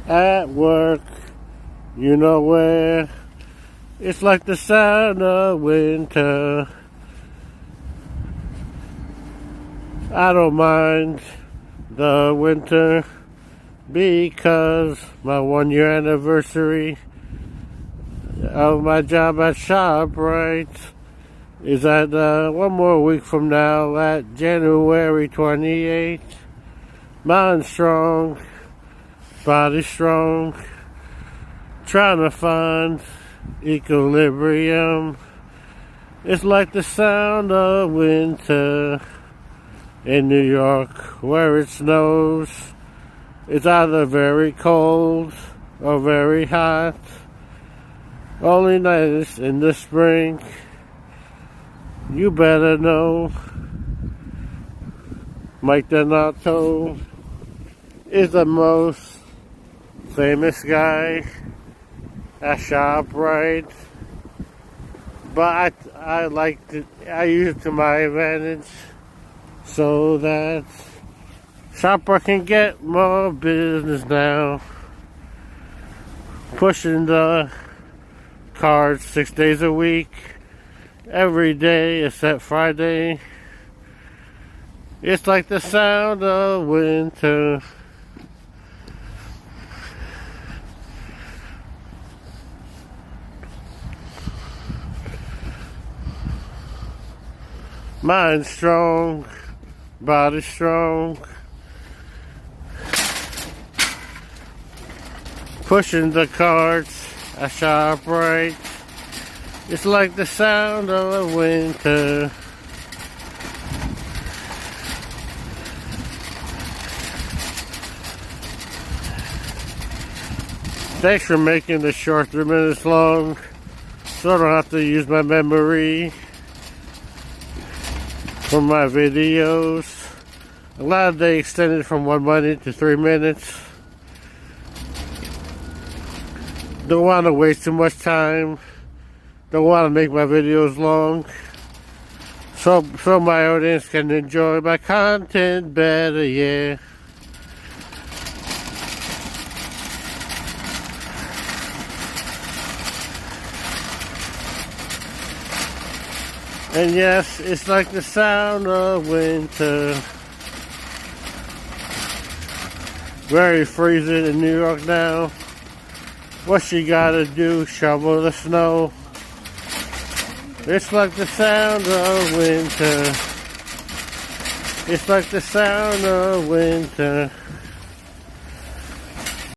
At work, you know where. It's like the sound of winter. I don't mind the winter because my 1 year anniversary of my job at ShopRite is at 1 more week from now at January 28th. Mind strong, body strong, trying to find equilibrium. It's like the sound of winter in New York where it snows. It's either very cold or very hot. Only nice in the spring. You better know. Mike Donato is the most famous guy at ShopRite, but I use it to my advantage so that ShopRite can get more business now. Pushing the cards 6 days a week, every day except Friday. It's like the sound of winter. Mind strong, body strong. Pushing the carts at ShopRite. It's like the sound of winter. Thanks for making this short, 3 minutes long, so I don't have to use my memory for my videos. A lot of they extended from 1 minute to 3 minutes. Don't want to waste too much time. Don't want to make my videos long. So my audience can enjoy my content better, yeah. And yes, it's like the sound of winter. Very freezing in New York now. What she gotta do, shovel the snow. It's like the sound of winter. It's like the sound of winter.